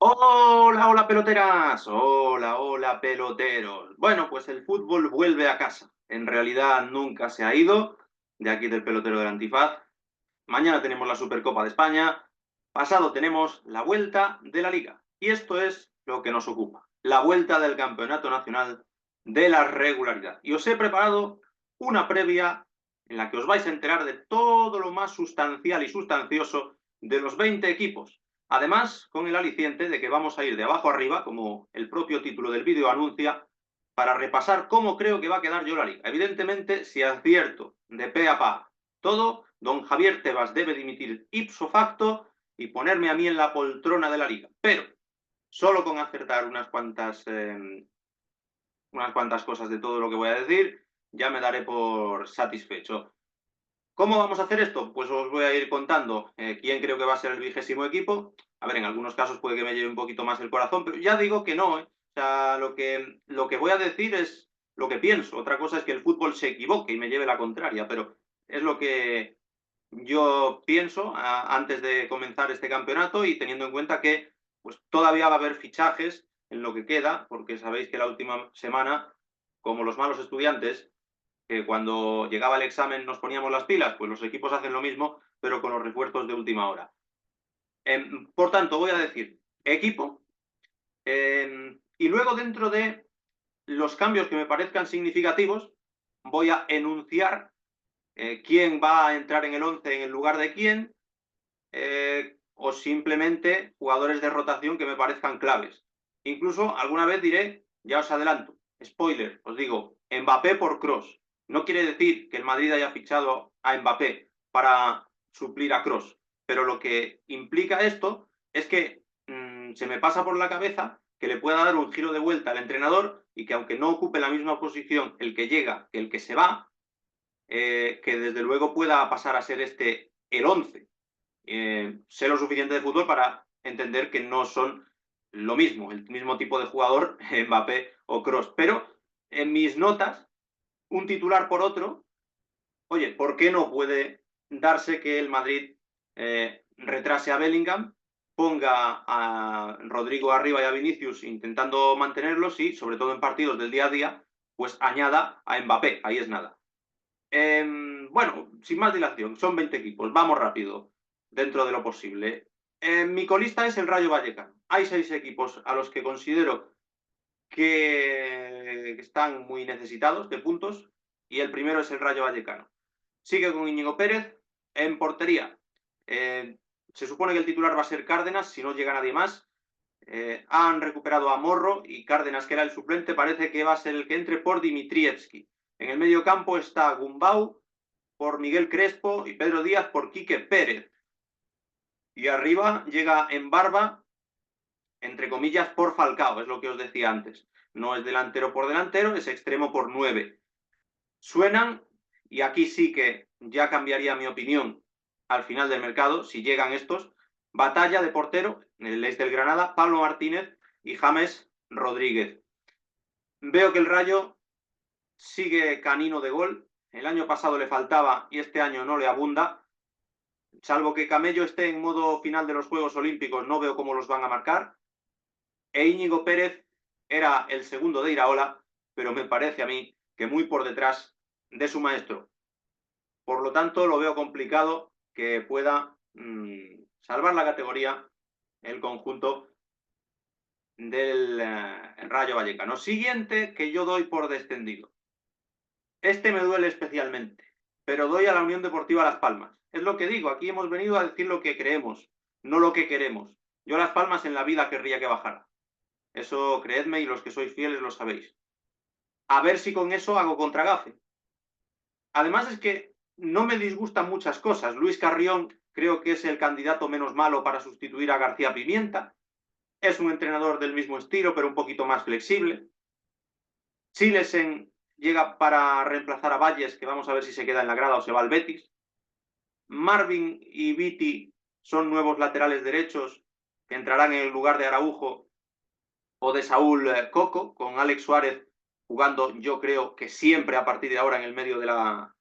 Hola, hola peloteras, hola, hola peloteros. Bueno, pues el fútbol vuelve a casa. En realidad nunca se ha ido de aquí del pelotero del Antifaz. Mañana tenemos la Supercopa de España. Pasado tenemos la vuelta de la Liga. Y esto es lo que nos ocupa, la vuelta del Campeonato Nacional de la Regularidad. Y os he preparado una previa en la que os vais a enterar de todo lo más sustancial y sustancioso de los 20 equipos. Además, con el aliciente de que vamos a ir de abajo arriba, como el propio título del vídeo anuncia, para repasar cómo creo que va a quedar yo la liga. Evidentemente, si acierto de pe a pa todo, don Javier Tebas debe dimitir ipso facto y ponerme a mí en la poltrona de la liga. Pero solo con acertar unas cuantas cosas de todo lo que voy a decir, ya me daré por satisfecho. ¿Cómo vamos a hacer esto? Pues os voy a ir contando quién creo que va a ser el 20º equipo. A ver, en algunos casos puede que me lleve un poquito más el corazón, pero ya digo que no. O sea, lo que voy a decir es lo que pienso. Otra cosa es que el fútbol se equivoque y me lleve la contraria, pero es lo que yo pienso antes de comenzar este campeonato y teniendo en cuenta que pues, todavía va a haber fichajes en lo que queda, porque sabéis que la última semana, como los malos estudiantes, que cuando llegaba el examen nos poníamos las pilas, pues los equipos hacen lo mismo, pero con los refuerzos de última hora. Por tanto, voy a decir equipo, y luego dentro de los cambios que me parezcan significativos, voy a enunciar quién va a entrar en el 11 en el lugar de quién, o simplemente jugadores de rotación que me parezcan claves. Incluso alguna vez diré, ya os adelanto, spoiler, os digo, Mbappé por Cross. No quiere decir que el Madrid haya fichado a Mbappé para suplir a Cross, pero lo que implica esto es que se me pasa por la cabeza que le pueda dar un giro de vuelta al entrenador y que aunque no ocupe la misma posición el que llega que el que se va, que desde luego pueda pasar a ser este el 11. Sé lo suficiente de fútbol para entender que no son lo mismo, el mismo tipo de jugador, Mbappé o Cross. Pero en mis notas, un titular por otro, oye, ¿por qué no puede darse que el Madrid retrase a Bellingham, ponga a Rodrigo arriba y a Vinicius intentando mantenerlos y, sobre todo en partidos del día a día, pues añada a Mbappé? Ahí es nada. Bueno, sin más dilación, son 20 equipos, vamos rápido, dentro de lo posible. Mi colista es el Rayo Vallecano. Hay 6 equipos a los que considero que están muy necesitados de puntos y el primero es el Rayo Vallecano. Sigue con Íñigo Pérez en portería. Eh, Se supone que el titular va a ser Cárdenas, si no llega nadie más. Han recuperado a Morro y Cárdenas, que era el suplente, parece que va a ser el que entre por Dimitrievski. En el medio campo está Gumbau por Miguel Crespo y Pedro Díaz por Quique Pérez. Y arriba llega en barba, entre comillas, por Falcao, es lo que os decía antes. No es delantero por delantero, es extremo por 9. Suenan, y aquí sí que ya cambiaría mi opinión al final del mercado, si llegan estos, Batalla de portero, el ex del Granada, Pablo Martínez y James Rodríguez. Veo que el Rayo sigue canino de gol. El año pasado le faltaba y este año no le abunda. Salvo que Camello esté en modo final de los Juegos Olímpicos, no veo cómo los van a marcar. E Íñigo Pérez era el segundo de Iraola, pero me parece a mí que muy por detrás de su maestro. Por lo tanto, lo veo complicado que pueda salvar la categoría el conjunto del Rayo Vallecano. Siguiente que yo doy por descendido. Este me duele especialmente, pero doy a la Unión Deportiva Las Palmas. Es lo que digo, aquí hemos venido a decir lo que creemos, no lo que queremos. Yo Las Palmas en la vida querría que bajara. Eso creedme y los que sois fieles lo sabéis. A ver si con eso hago contragafe. Además es que no me disgustan muchas cosas. Luis Carrión creo que es el candidato menos malo para sustituir a García Pimienta. Es un entrenador del mismo estilo, pero un poquito más flexible. Silesen llega para reemplazar a Valles, que vamos a ver si se queda en la grada o se va al Betis. Marvin y Viti son nuevos laterales derechos que entrarán en el lugar de Araujo o de Saúl Coco, con Alex Suárez jugando, yo creo que siempre a partir de ahora en el medio de la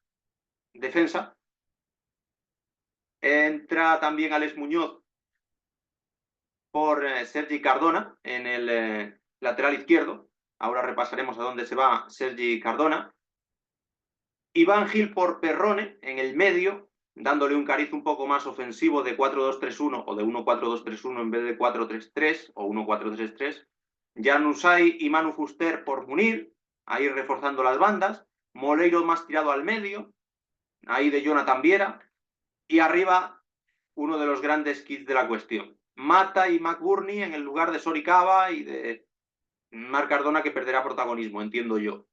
defensa. Entra también Alex Muñoz, por Sergi Cardona en el lateral izquierdo. Ahora repasaremos a dónde se va Sergi Cardona. Iván Gil por Perrone en el medio, dándole un cariz un poco más ofensivo de 4-2-3-1 o de 1-4-2-3-1 en vez de 4-3-3 o 1-4-3-3. Jan Usai y Manu Fuster por Munir, ahí reforzando las bandas. Moleiro más tirado al medio, ahí de Jonathan Viera. Y arriba, uno de los grandes kits de la cuestión. Mata y McBurney en el lugar de Soricaba y de Marc Cardona, que perderá protagonismo, entiendo yo.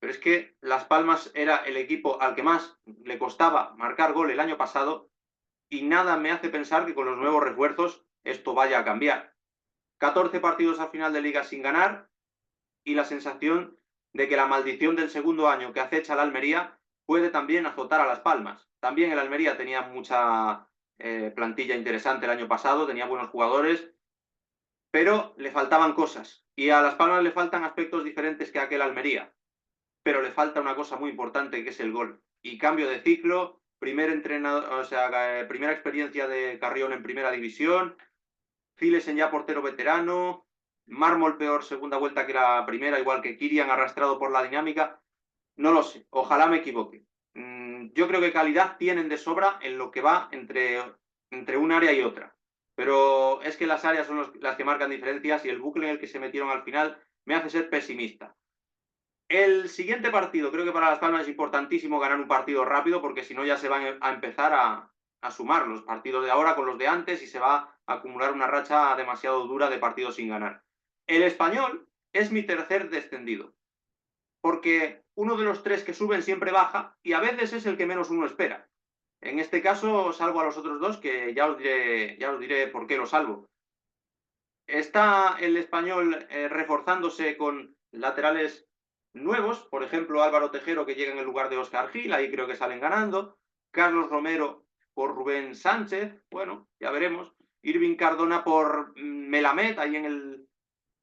Pero es que Las Palmas era el equipo al que más le costaba marcar gol el año pasado y nada me hace pensar que con los nuevos refuerzos esto vaya a cambiar. 14 partidos al final de liga sin ganar y la sensación de que la maldición del segundo año que acecha la Almería puede también azotar a Las Palmas. También el Almería tenía mucha plantilla interesante el año pasado, tenía buenos jugadores, pero le faltaban cosas. Y a Las Palmas le faltan aspectos diferentes que a aquel Almería. Pero le falta una cosa muy importante que es el gol. Y cambio de ciclo, primer entrenador, o sea, primera experiencia de Carrión en primera división, Filesen ya portero veterano, Mármol peor segunda vuelta que la primera, igual que Kirian arrastrado por la dinámica. No lo sé, ojalá me equivoque. Yo creo que calidad tienen de sobra en lo que va entre un área y otra. Pero es que las áreas son las que marcan diferencias y el bucle en el que se metieron al final me hace ser pesimista. El siguiente partido, creo que para Las Palmas es importantísimo ganar un partido rápido porque si no ya se van a empezar a sumar los partidos de ahora con los de antes y se va a acumular una racha demasiado dura de partidos sin ganar. El Español es mi tercer descendido porque uno de los tres que suben siempre baja y a veces es el que menos uno espera. En este caso salvo a los otros dos que ya os diré por qué lo salvo. Está el Español reforzándose con laterales nuevos, por ejemplo Álvaro Tejero que llega en el lugar de Óscar Gil, ahí creo que salen ganando, Carlos Romero por Rubén Sánchez, bueno, ya veremos, Irving Cardona por Melamed, ahí en el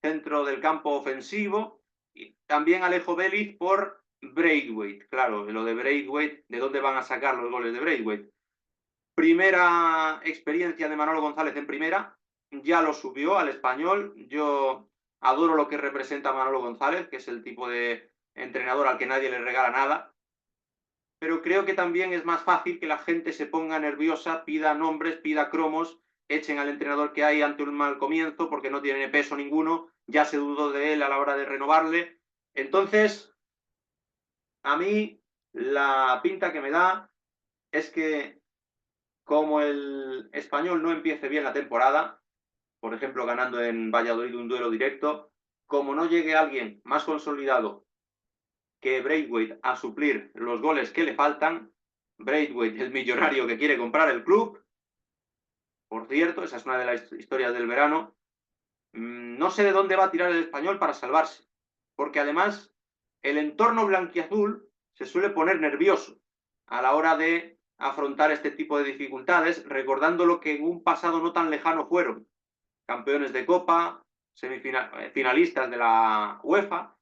centro del campo ofensivo, y también Alejo Vélez por Braithwaite, claro, lo de Braithwaite, ¿de dónde van a sacar los goles de Braithwaite? Primera experiencia de Manolo González en primera, ya lo subió al Español. Yo adoro lo que representa Manolo González, que es el tipo de entrenador al que nadie le regala nada, pero creo que también es más fácil que la gente se ponga nerviosa, pida nombres, pida cromos, echen al entrenador que hay ante un mal comienzo porque no tiene peso ninguno, ya se dudó de él a la hora de renovarle. Entonces, a mí la pinta que me da es que como el Español no empiece bien la temporada, por ejemplo, ganando en Valladolid un duelo directo, como no llegue alguien más consolidado que Braithwaite a suplir los goles que le faltan, Braithwaite, el millonario que quiere comprar el club, por cierto, esa es una de las historias del verano, no sé de dónde va a tirar el Español para salvarse, porque además el entorno blanquiazul se suele poner nervioso a la hora de afrontar este tipo de dificultades, recordando lo que en un pasado no tan lejano fueron campeones de Copa, finalistas de la UEFA,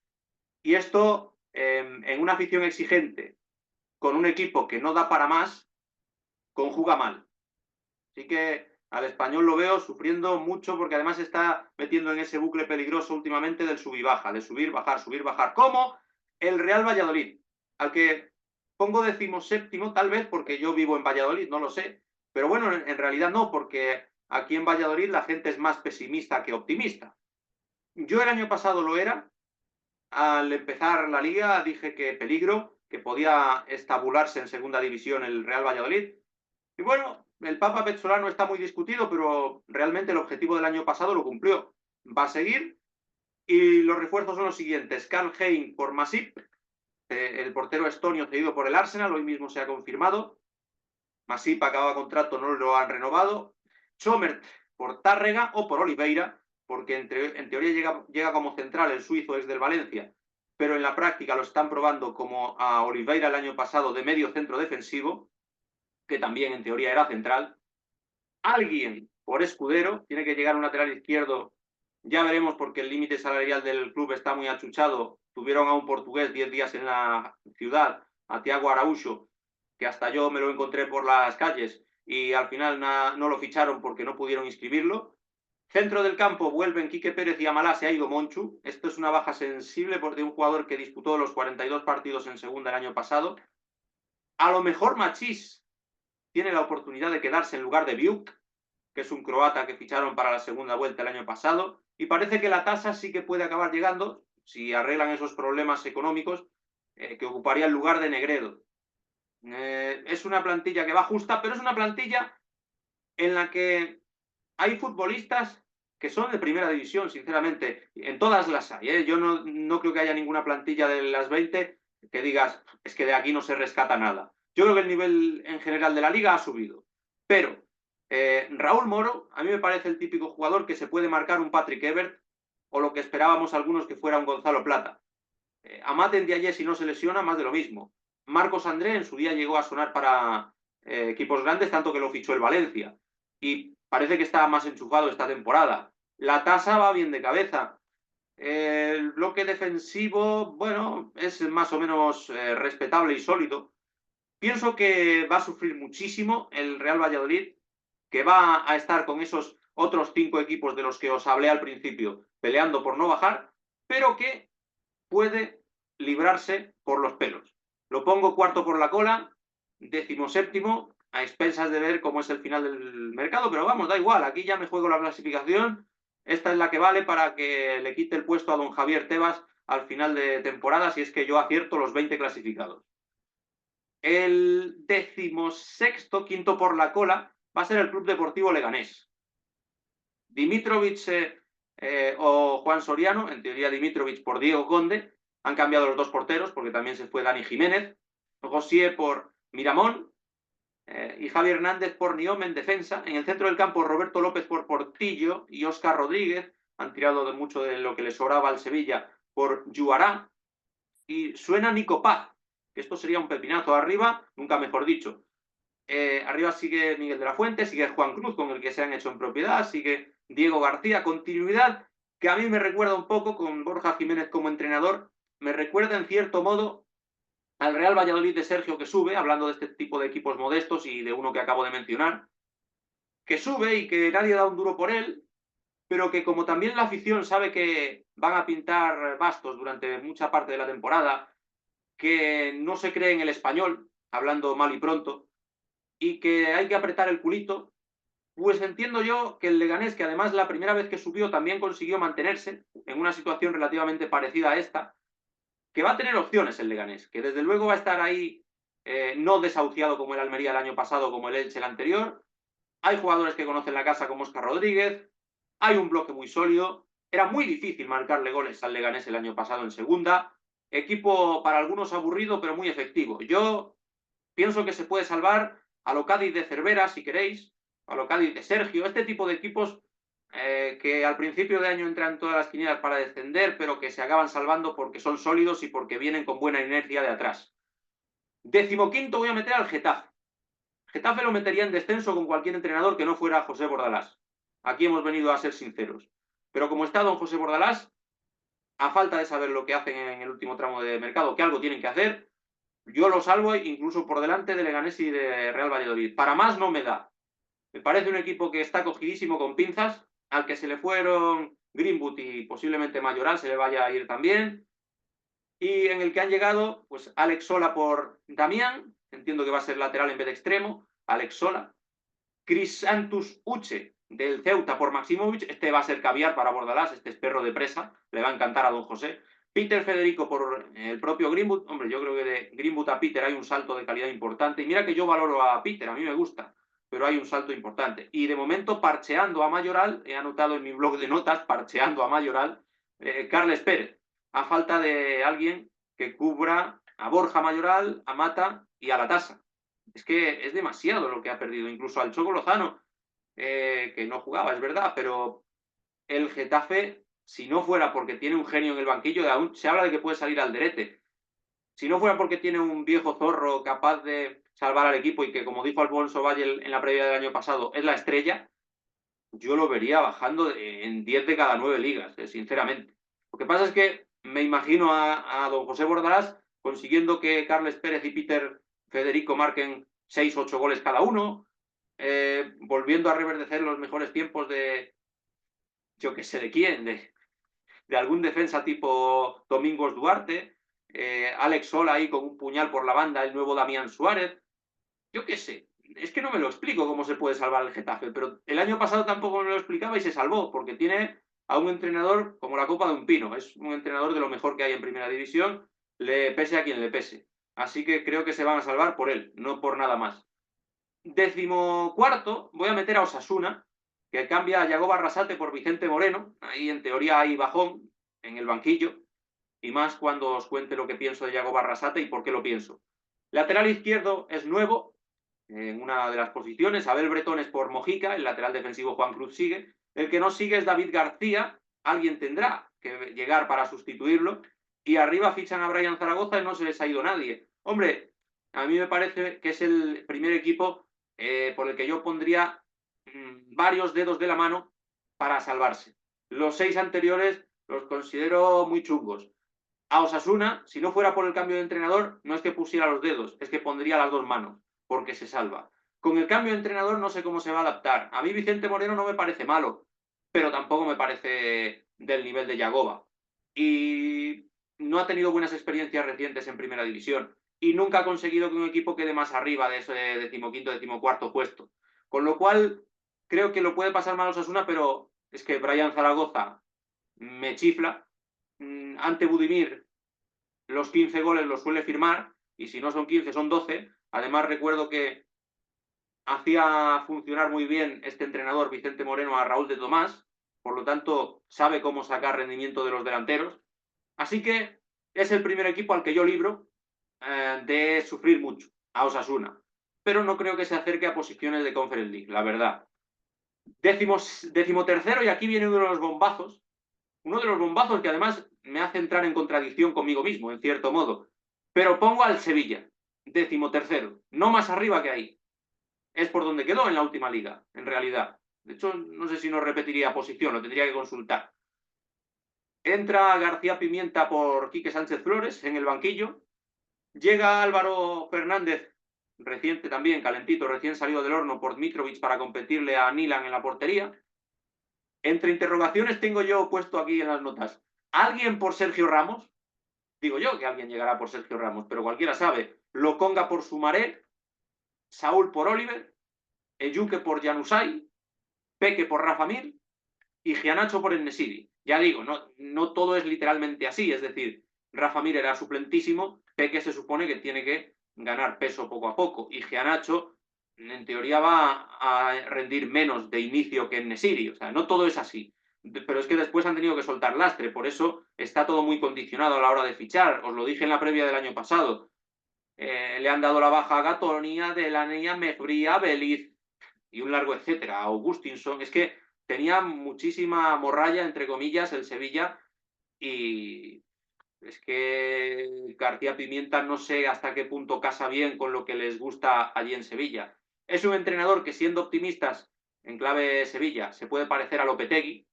y esto en una afición exigente, con un equipo que no da para más, conjuga mal. Así que al Español lo veo sufriendo mucho porque además está metiendo en ese bucle peligroso últimamente del sub y baja, de subir, bajar, como el Real Valladolid, al que pongo 17º tal vez porque yo vivo en Valladolid, no lo sé, pero bueno, en realidad no, porque aquí en Valladolid la gente es más pesimista que optimista. Yo el año pasado lo era, al empezar la liga dije que peligro, que podía estabularse en segunda división el Real Valladolid, y bueno, el Papa Pezzolano está muy discutido, pero realmente el objetivo del año pasado lo cumplió. Va a seguir y los refuerzos son los siguientes. Karl Hein por Masip, el portero estonio cedido por el Arsenal, hoy mismo se ha confirmado. Masip acaba contrato, no lo han renovado. Chomert por Tárrega o por Oliveira, porque en teoría llega como central, el suizo es del Valencia, pero en la práctica lo están probando como a Oliveira el año pasado de medio centro defensivo, que también en teoría era central. Alguien por Escudero, tiene que llegar un lateral izquierdo, ya veremos porque el límite salarial del club está muy achuchado, tuvieron a un portugués 10 días en la ciudad, a Tiago Araújo, que hasta yo me lo encontré por las calles y al final no lo ficharon porque no pudieron inscribirlo. Centro del campo vuelven Quique Pérez y Amalá, se ha ido Monchu. Esto es una baja sensible de un jugador que disputó los 42 partidos en segunda el año pasado. A lo mejor Machís tiene la oportunidad de quedarse en lugar de Biuk, que es un croata que ficharon para la segunda vuelta el año pasado, y parece que la tasa sí que puede acabar llegando, si arreglan esos problemas económicos, que ocuparía el lugar de Negredo. Es una plantilla que va justa, pero es una plantilla en la que hay futbolistas que son de primera división, sinceramente. En todas las hay. Yo no creo que haya ninguna plantilla de las 20 que digas, es que de aquí no se rescata nada. Yo creo que el nivel en general de la liga ha subido. Pero Raúl Moro, a mí me parece el típico jugador que se puede marcar un Patrick Evert o lo que esperábamos algunos que fuera un Gonzalo Plata. Amat en Diaye, si no se lesiona, más de lo mismo. Marcos André en su día llegó a sonar para equipos grandes, tanto que lo fichó el Valencia. Y parece que está más enchufado esta temporada. La tasa va bien de cabeza. El bloque defensivo, bueno, es más o menos respetable y sólido. Pienso que va a sufrir muchísimo el Real Valladolid, que va a estar con esos otros 5 equipos de los que os hablé al principio, peleando por no bajar, pero que puede librarse por los pelos. Lo pongo cuarto por la cola, 17º, a expensas de ver cómo es el final del mercado, pero vamos, da igual, aquí ya me juego la clasificación, esta es la que vale para que le quite el puesto a don Javier Tebas al final de temporada, si es que yo acierto los 20 clasificados. El 16º, quinto por la cola, va a ser el Club Deportivo Leganés. Dimitrovic o Juan Soriano, en teoría Dimitrovic por Diego Conde, han cambiado los dos porteros porque también se fue Dani Jiménez, Gossier por Miramón y Javier Hernández por Niom en defensa. En el centro del campo Roberto López por Portillo y Óscar Rodríguez, han tirado de mucho de lo que le sobraba al Sevilla por Yuará, y suena Nico Paz, que esto sería un pepinazo arriba, nunca mejor dicho. Arriba sigue Miguel de la Fuente, sigue Juan Cruz, con el que se han hecho en propiedad, sigue Diego García, continuidad que a mí me recuerda un poco, con Borja Jiménez como entrenador, me recuerda en cierto modo al Real Valladolid de Sergio, que sube, hablando de este tipo de equipos modestos y de uno que acabo de mencionar, que sube y que nadie da un duro por él, pero que como también la afición sabe que van a pintar bastos durante mucha parte de la temporada, que no se cree en el español, hablando mal y pronto, y que hay que apretar el culito, pues entiendo yo que el Leganés, que además la primera vez que subió también consiguió mantenerse en una situación relativamente parecida a esta, que va a tener opciones el Leganés, que desde luego va a estar ahí no desahuciado como el Almería el año pasado, como el Elche el anterior. Hay jugadores que conocen la casa como Óscar Rodríguez, hay un bloque muy sólido, era muy difícil marcarle goles al Leganés el año pasado en segunda, equipo para algunos aburrido pero muy efectivo. Yo pienso que se puede salvar a lo Cádiz de Cervera, si queréis, a lo Cádiz de Sergio, este tipo de equipos que al principio de año entran todas las quinielas para descender, pero que se acaban salvando porque son sólidos y porque vienen con buena inercia de atrás. 15º voy a meter al Getafe. Getafe lo metería en descenso con cualquier entrenador que no fuera José Bordalás. Aquí hemos venido a ser sinceros. Pero como está don José Bordalás, a falta de saber lo que hacen en el último tramo de mercado, que algo tienen que hacer, yo lo salvo incluso por delante de Leganés y de Real Valladolid. Para más no me da. Me parece un equipo que está cogidísimo con pinzas, al que se le fueron Greenwood y posiblemente Mayoral se le vaya a ir también. Y en el que han llegado, pues Alex Sola por Damián, entiendo que va a ser lateral en vez de extremo, Alex Sola. Chris Santos Uche del Ceuta por Maximovic, este va a ser caviar para Bordalás, este es perro de presa, le va a encantar a don José. Peter Federico por el propio Greenwood, hombre, yo creo que de Greenwood a Peter hay un salto de calidad importante, y mira que yo valoro a Peter, a mí me gusta, pero hay un salto importante. Y de momento, parcheando a Mayoral, he anotado en mi blog de notas, parcheando a Mayoral, Carles Pérez, a falta de alguien que cubra a Borja Mayoral, a Mata y a la Tasa. Es que es demasiado lo que ha perdido, incluso al Choco Lozano, que no jugaba, es verdad, pero el Getafe, si no fuera porque tiene un genio en el banquillo, aún se habla de que puede salir Alderete, si no fuera porque tiene un viejo zorro capaz de salvar al equipo y que, como dijo Alfonso Valle en la previa del año pasado, es la estrella, yo lo vería bajando en 10 de cada 9 ligas, sinceramente. Lo que pasa es que me imagino a don José Bordalás consiguiendo que Carles Pérez y Peter Federico marquen 6-8 goles cada uno, volviendo a reverdecer los mejores tiempos yo qué sé de quién, de algún defensa tipo Domingos Duarte, Alex Sola ahí con un puñal por la banda, el nuevo Damián Suárez, yo qué sé. Es que no me lo explico cómo se puede salvar el Getafe, pero el año pasado tampoco me lo explicaba y se salvó, porque tiene a un entrenador como la copa de un pino. Es un entrenador de lo mejor que hay en primera división, le pese a quien le pese. Así que creo que se van a salvar por él, no por nada más. 14º, voy a meter a Osasuna, que cambia a Yago Barrasate por Vicente Moreno. Ahí en teoría hay bajón en el banquillo, y más cuando os cuente lo que pienso de Yago Barrasate y por qué lo pienso. Lateral izquierdo es nuevo, en una de las posiciones. Abel Bretón es por Mojica, el lateral defensivo Juan Cruz sigue. El que no sigue es David García, alguien tendrá que llegar para sustituirlo. Y arriba fichan a Brian Zaragoza y no se les ha ido nadie. Hombre, a mí me parece que es el primer equipo por el que yo pondría varios dedos de la mano para salvarse. Los 6 anteriores los considero muy chungos. A Osasuna, si no fuera por el cambio de entrenador, no es que pusiera los dedos, es que pondría las 2 manos, porque se salva. Con el cambio de entrenador no sé cómo se va a adaptar. A mí Vicente Moreno no me parece malo, pero tampoco me parece del nivel de Yagoba. Y no ha tenido buenas experiencias recientes en primera división. Y nunca ha conseguido que un equipo quede más arriba de ese 15º, 14º puesto. Con lo cual, creo que lo puede pasar mal Osasuna, pero es que Brian Zaragoza me chifla. Ante Budimir los 15 goles los suele firmar, y si no son 15 son 12. Además recuerdo que hacía funcionar muy bien este entrenador Vicente Moreno a Raúl de Tomás, por lo tanto sabe cómo sacar rendimiento de los delanteros. Así que es el primer equipo al que yo libro de sufrir mucho, a Osasuna. Pero no creo que se acerque a posiciones de Conference League, la verdad. 13º, y aquí viene uno de los bombazos, que además me hace entrar en contradicción conmigo mismo, en cierto modo. Pero pongo al Sevilla, 13º, no más arriba que ahí. Es por donde quedó en la última liga, en realidad. De hecho, no sé si no repetiría posición, lo tendría que consultar. Entra García Pimienta por Quique Sánchez Flores en el banquillo. Llega Álvaro Fernández, reciente también, calentito, recién salido del horno por Dmitrovic para competirle a Nilan en la portería. Entre interrogaciones tengo yo puesto aquí en las notas, ¿alguien por Sergio Ramos? Digo yo que alguien llegará por Sergio Ramos, pero cualquiera sabe. Lokonga por Sumaré, Saúl por Oliver, Eyuke por Januzaj, Peque por Rafa Mir y Gianacho por Enesiri. Ya digo, no todo es literalmente así, es decir, Rafa Mir era suplentísimo, Peque se supone que tiene que ganar peso poco a poco, y Gianacho en teoría va a rendir menos de inicio que Enesiri. O sea, no todo es así. Pero es que después han tenido que soltar lastre, por eso está todo muy condicionado a la hora de fichar. Os lo dije en la previa del año pasado. Le han dado la baja a Gatonia, Delaney, Mejbría, Beliz y un largo etcétera, a Augustinson. Es que tenía muchísima morralla, entre comillas, el Sevilla, y es que García Pimienta no sé hasta qué punto casa bien con lo que les gusta allí en Sevilla. Es un entrenador que, siendo optimistas en clave Sevilla, se puede parecer a Lopetegui,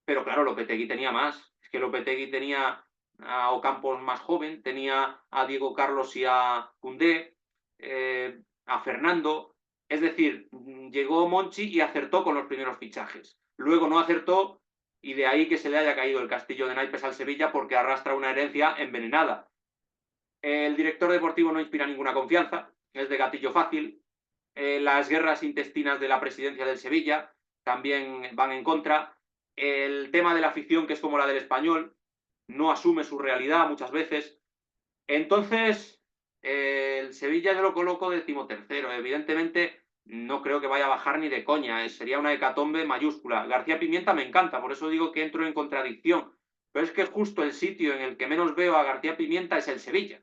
pero claro, Lopetegui tenía más. Es que Lopetegui tenía a Ocampos más joven, tenía a Diego Carlos y a Koundé, a Fernando. Es decir, llegó Monchi y acertó con los primeros fichajes. Luego no acertó, y de ahí que se le haya caído el castillo de naipes al Sevilla, porque arrastra una herencia envenenada. El director deportivo no inspira ninguna confianza, es de gatillo fácil. Las guerras intestinas de la presidencia del Sevilla también van en contra. El tema de la afición, que es como la del Español, no asume su realidad muchas veces. Entonces, el Sevilla yo lo coloco 13º. Evidentemente, no creo que vaya a bajar ni de coña. Sería una hecatombe mayúscula. García Pimienta me encanta, por eso digo que entro en contradicción. Pero es que justo el sitio en el que menos veo a García Pimienta es el Sevilla.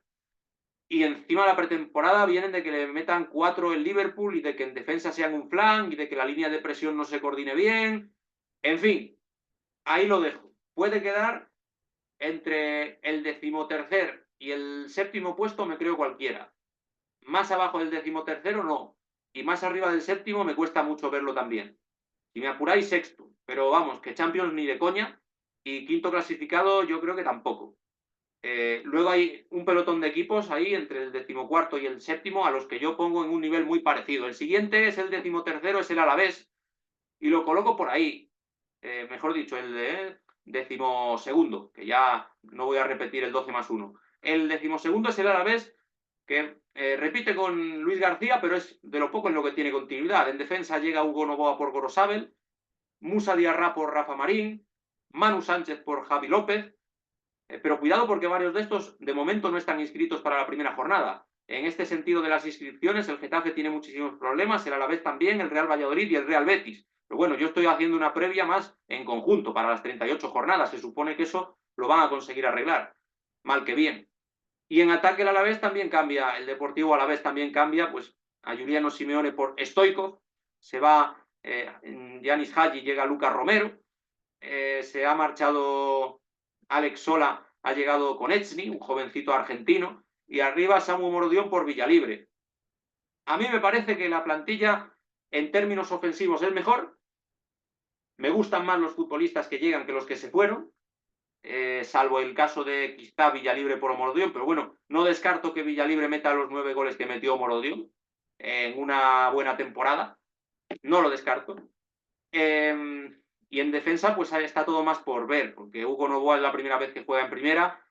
Y encima de la pretemporada vienen de que le metan 4 el Liverpool, y de que en defensa sean un flan, y de que la línea de presión no se coordine bien. En fin, ahí lo dejo. Puede quedar entre el 13º y el 7º puesto, me creo cualquiera. Más abajo del 13º no. Y más arriba del 7º me cuesta mucho verlo también. Si me apuráis, sexto. Pero vamos, que Champions ni de coña. Y quinto clasificado yo creo que tampoco. Luego hay un pelotón de equipos ahí entre el 14º y el 7º, a los que yo pongo en un nivel muy parecido. El siguiente es el 13º, es el Alavés, y lo coloco por ahí. mejor dicho, el de 12º, que ya no voy a repetir el 12+1. El 12º es el Alavés, que repite con Luis García, pero es de lo poco en lo que tiene continuidad. En defensa llega Hugo Novoa por Gorosabel, Musa Diarra por Rafa Marín, Manu Sánchez por Javi López, pero cuidado porque varios de estos de momento no están inscritos para la primera jornada. En este sentido de las inscripciones, el Getafe tiene muchísimos problemas, el Alavés también, el Real Valladolid y el Real Betis. Pero bueno, yo estoy haciendo una previa más en conjunto para las 38 jornadas. Se supone que eso lo van a conseguir arreglar. Mal que bien. Y en ataque el Alavés también cambia, el Deportivo Alavés también cambia, pues a Juliano Simeone por Stoico, se va Yanis Hagi, llega Lucas Romero, se ha marchado Alex Sola, ha llegado con Konechny, un jovencito argentino, y arriba Samu Morodión por Villalibre. A mí me parece que la plantilla en términos ofensivos es mejor, me gustan más los futbolistas que llegan que los que se fueron, salvo el caso de quizá Villalibre por Morodión, pero bueno, no descarto que Villalibre meta los 9 goles que metió Morodión en una buena temporada, no lo descarto. Y en defensa, pues está todo más por ver, porque Hugo Novoa es la primera vez que juega en primera,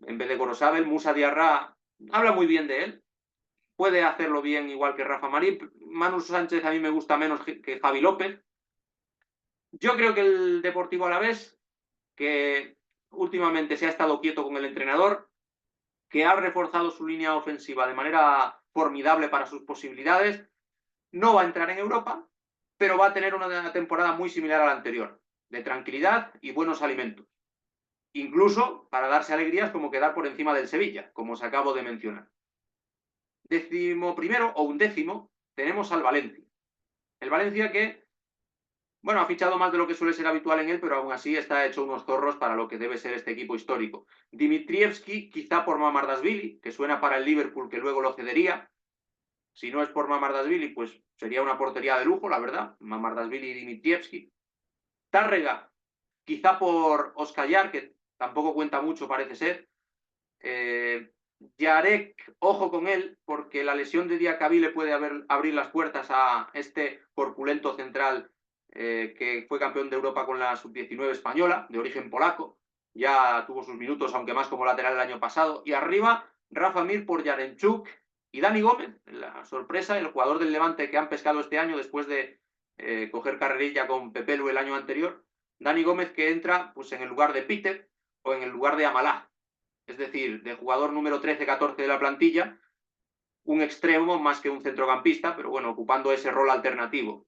en vez de Gorosabel. Musa Diarra habla muy bien de él, puede hacerlo bien igual que Rafa Marín. Manu Sánchez a mí me gusta menos que Javi López. Yo creo que el Deportivo Alavés, que últimamente se ha estado quieto con el entrenador, que ha reforzado su línea ofensiva de manera formidable para sus posibilidades, no va a entrar en Europa, pero va a tener una temporada muy similar a la anterior, de tranquilidad y buenos alimentos. Incluso para darse alegrías como quedar por encima del Sevilla, como os acabo de mencionar. 11º o 11º tenemos al Valencia. El Valencia que, bueno, ha fichado más de lo que suele ser habitual en él, pero aún así está hecho unos zorros para lo que debe ser este equipo histórico. Dimitrievski, quizá por Mamardashvili, que suena para el Liverpool, que luego lo cedería. Si no es por Mamardashvili, pues sería una portería de lujo, la verdad. Mamardashvili y Dimitrievski. Tárrega, quizá por Oskayar, que tampoco cuenta mucho, parece ser. Yarek, ojo con él, porque la lesión de Diacabí le puede abrir las puertas a este corpulento central que fue campeón de Europa con la sub-19 española, de origen polaco. Ya tuvo sus minutos, aunque más como lateral el año pasado. Y arriba, Rafa Mir por Yaremchuk y Dani Gómez, la sorpresa, el jugador del Levante que han pescado este año después de coger carrerilla con Pepelu el año anterior. Dani Gómez que entra pues, en el lugar de Peter o en el lugar de Amalá, es decir, de jugador número 13-14 de la plantilla, un extremo más que un centrocampista, pero bueno, ocupando ese rol alternativo.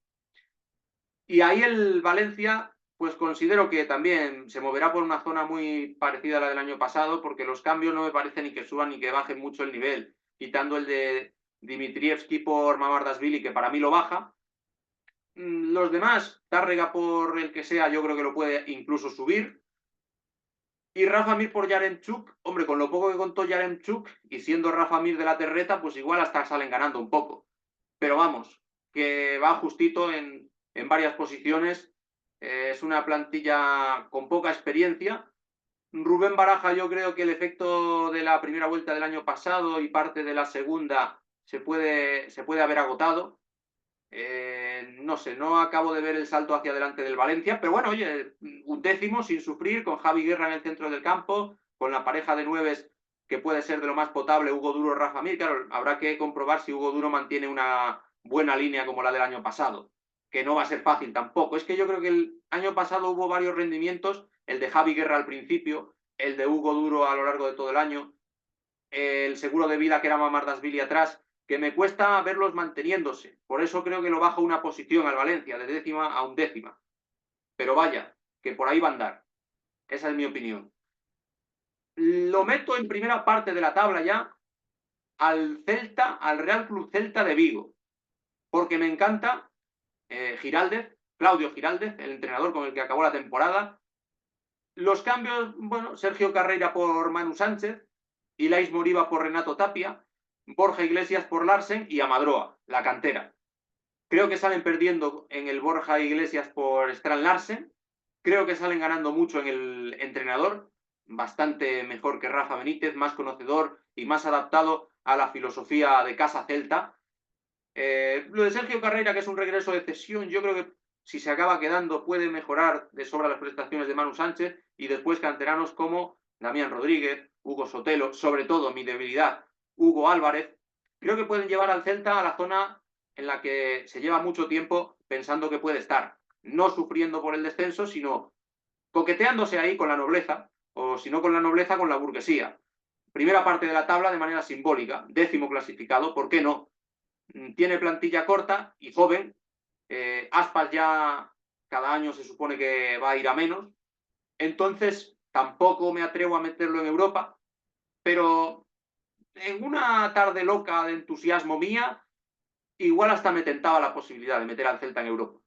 Y ahí el Valencia, pues considero que también se moverá por una zona muy parecida a la del año pasado, porque los cambios no me parece ni que suban ni que bajen mucho el nivel, quitando el de Dimitrievski por Mamardashvili, que para mí lo baja. Los demás, Tárrega por el que sea, yo creo que lo puede incluso subir. Y Rafa Mir por Yaremchuk, hombre, con lo poco que contó Yaremchuk, y siendo Rafa Mir de la Terreta, pues igual hasta salen ganando un poco. Pero vamos, que va justito en varias posiciones. Es una plantilla con poca experiencia. Rubén Baraja, yo creo que el efecto de la primera vuelta del año pasado y parte de la segunda se puede haber agotado. No sé, no acabo de ver el salto hacia adelante del Valencia, pero bueno, oye, un décimo sin sufrir, con Javi Guerra en el centro del campo, con la pareja de nueves que puede ser de lo más potable, Hugo Duro, Rafa Mir. Claro, habrá que comprobar si Hugo Duro mantiene una buena línea como la del año pasado, que no va a ser fácil tampoco. Es que yo creo que el año pasado hubo varios rendimientos, el de Javi Guerra al principio, el de Hugo Duro a lo largo de todo el año, el seguro de vida que era Mamardashvili atrás, que me cuesta verlos manteniéndose. Por eso creo que lo bajo una posición al Valencia, de 10ª a 11ª. Pero vaya, que por ahí va a andar. Esa es mi opinión. Lo meto en primera parte de la tabla ya al Celta, al Real Club Celta de Vigo, porque me encanta Giraldez, Claudio Giraldez, el entrenador con el que acabó la temporada. Los cambios, bueno, Sergio Carreira por Manu Sánchez, Ilais Moriba por Renato Tapia, Borja Iglesias por Larsen y Amadroa, la cantera. Creo que salen perdiendo en el Borja Iglesias por Strand Larsen. Creo que salen ganando mucho en el entrenador, bastante mejor que Rafa Benítez, más conocedor y más adaptado a la filosofía de Casa Celta. Lo de Sergio Carreira, que es un regreso de cesión, yo creo que si se acaba quedando, puede mejorar de sobra las prestaciones de Manu Sánchez, y después canteranos como Damián Rodríguez, Hugo Sotelo, sobre todo mi debilidad, Hugo Álvarez, creo que pueden llevar al Celta a la zona en la que se lleva mucho tiempo pensando que puede estar, no sufriendo por el descenso, sino coqueteándose ahí con la nobleza, o si no con la nobleza, con la burguesía. Primera parte de la tabla de manera simbólica, 10º clasificado, ¿por qué no? Tiene plantilla corta y joven, Aspas ya cada año se supone que va a ir a menos, entonces tampoco me atrevo a meterlo en Europa, pero en una tarde loca de entusiasmo mía, igual hasta me tentaba la posibilidad de meter al Celta en Europa.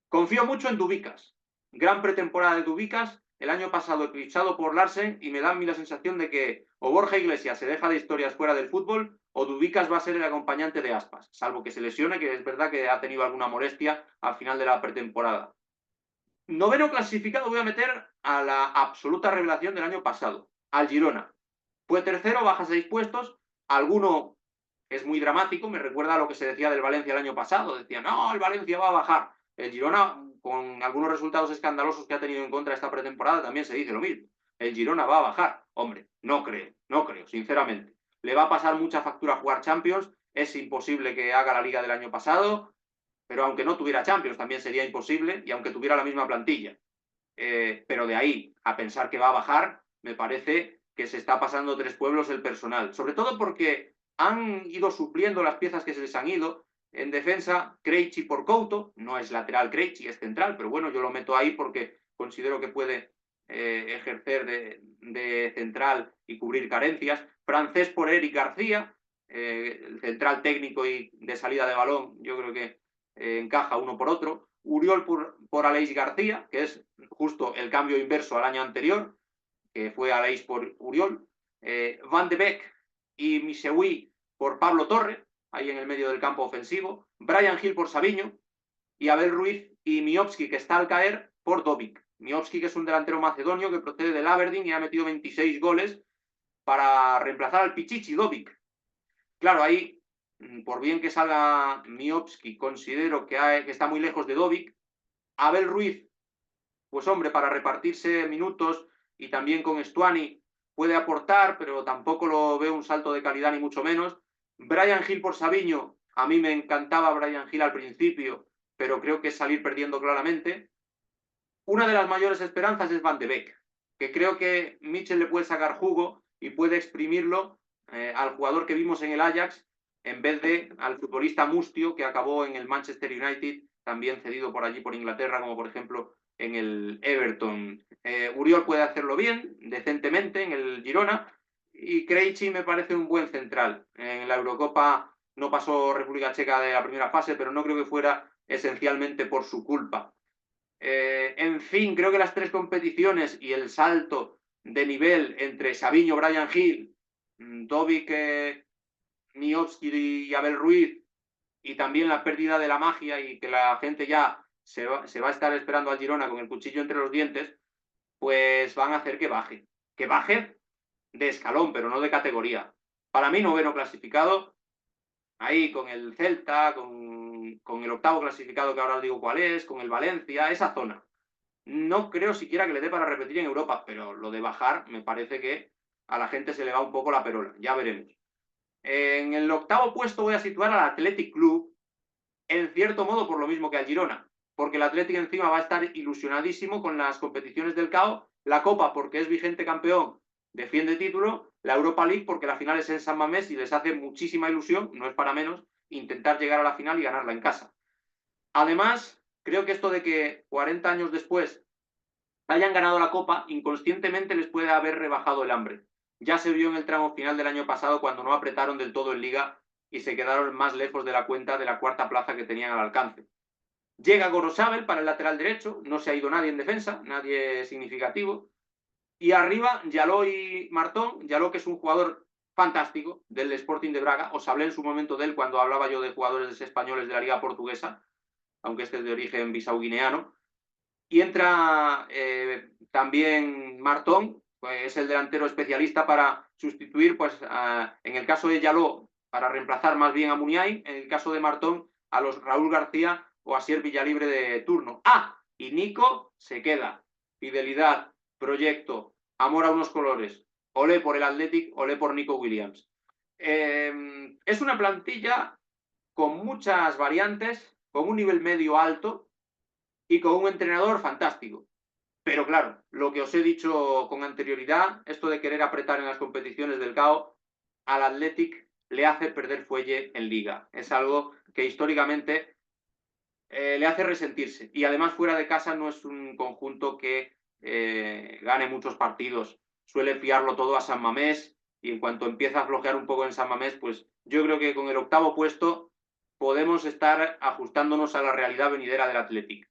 Confío mucho en Dubicas. Gran pretemporada de Dubicas, el año pasado eclipsado por Larsen, y me da a mí la sensación de que o Borja Iglesias se deja de historias fuera del fútbol o Dubicas va a ser el acompañante de Aspas, salvo que se lesione, que es verdad que ha tenido alguna molestia al final de la pretemporada. Noveno clasificado voy a meter a la absoluta revelación del año pasado, al Girona. Fue tercero, baja 6 puestos, alguno es muy dramático, me recuerda a lo que se decía del Valencia el año pasado, decían, no, el Valencia va a bajar. El Girona, con algunos resultados escandalosos que ha tenido en contra esta pretemporada, también se dice lo mismo. El Girona va a bajar. Hombre, no creo, sinceramente. Le va a pasar mucha factura jugar Champions, es imposible que haga la liga del año pasado, pero aunque no tuviera Champions también sería imposible, y aunque tuviera la misma plantilla. Pero de ahí a pensar que va a bajar, me parece que se está pasando 3 pueblos el personal. Sobre todo porque han ido supliendo las piezas que se les han ido. En defensa, Krejci por Couto, no es lateral Krejci, es central, pero bueno, yo lo meto ahí porque considero que puede ejercer de central y cubrir carencias. Francés por Eric García, el central técnico y de salida de balón, yo creo que encaja uno por otro. Uriol por Aleix García, que es justo el cambio inverso al año anterior, que fue Aleix por Uriol. Van de Beek y Miseui por Pablo Torre, ahí en el medio del campo ofensivo. Brian Hill por Sabiño. Y Abel Ruiz y Miovski, que está al caer, por Dobic. Miovski, que es un delantero macedonio que procede del Aberdeen y ha metido 26 goles para reemplazar al Pichichi Dobic. Claro, ahí, por bien que salga Miovski, considero que está muy lejos de Dobic. Abel Ruiz, pues hombre, para repartirse minutos y también con Stuani puede aportar, pero tampoco lo veo un salto de calidad ni mucho menos. Brian Hill por Sabiño, a mí me encantaba Brian Hill al principio, pero creo que es salir perdiendo claramente. Una de las mayores esperanzas es Van de Beek, que creo que Mitchell le puede sacar jugo y puede exprimirlo al jugador que vimos en el Ajax, en vez de al futbolista Mustio, que acabó en el Manchester United, también cedido por allí por Inglaterra, como por ejemplo en el Everton. Uriol puede hacerlo bien, decentemente, en el Girona, y Krejci me parece un buen central. En la Eurocopa no pasó República Checa de la primera fase, pero no creo que fuera esencialmente por su culpa. En fin, creo que las 3 competiciones y el salto de nivel entre Sabiño, Brian Hill, Dobic, Miovski y Abel Ruiz, y también la pérdida de la magia y que la gente ya se va a estar esperando al Girona con el cuchillo entre los dientes, pues van a hacer que baje. Que baje de escalón, pero no de categoría. Para mí, noveno clasificado, ahí con el Celta, con el 8º clasificado, que ahora os digo cuál es, con el Valencia, esa zona. No creo siquiera que le dé para repetir en Europa, pero lo de bajar me parece que a la gente se le va un poco la perola, ya veremos. En el 8º puesto voy a situar al Athletic Club, en cierto modo por lo mismo que al Girona, porque el Athletic encima va a estar ilusionadísimo con las competiciones del CAO, la Copa porque es vigente campeón, defiende título, la Europa League porque la final es en San Mamés y les hace muchísima ilusión, no es para menos, intentar llegar a la final y ganarla en casa. Además, creo que esto de que 40 años después hayan ganado la Copa, inconscientemente les puede haber rebajado el hambre. Ya se vio en el tramo final del año pasado cuando no apretaron del todo en Liga y se quedaron más lejos de la cuenta de la 4ª plaza que tenían al alcance. Llega Gorosabel para el lateral derecho, no se ha ido nadie en defensa, nadie significativo. Y arriba, Yaló y Martón. Yaló, que es un jugador fantástico del Sporting de Braga. Os hablé en su momento de él cuando hablaba yo de jugadores españoles de la Liga Portuguesa, aunque este es de origen bisau-guineano. Y entra también Martón, pues es el delantero especialista para sustituir, pues en el caso de Yaló, para reemplazar más bien a Muniain, en el caso de Martón, a los Raúl García o Asier Villalibre de turno. Ah, y Nico se queda. Fidelidad, proyecto, amor a unos colores. Olé por el Athletic, olé por Nico Williams. Es una plantilla con muchas variantes, con un nivel medio alto y con un entrenador fantástico. Pero claro, lo que os he dicho con anterioridad, esto de querer apretar en las competiciones del CAO, al Athletic le hace perder fuelle en liga. Es algo que históricamente le hace resentirse. Y además fuera de casa no es un conjunto que gane muchos partidos. Suele fiarlo todo a San Mamés y en cuanto empieza a flojear un poco en San Mamés, pues yo creo que con el 8º puesto podemos estar ajustándonos a la realidad venidera del Athletic.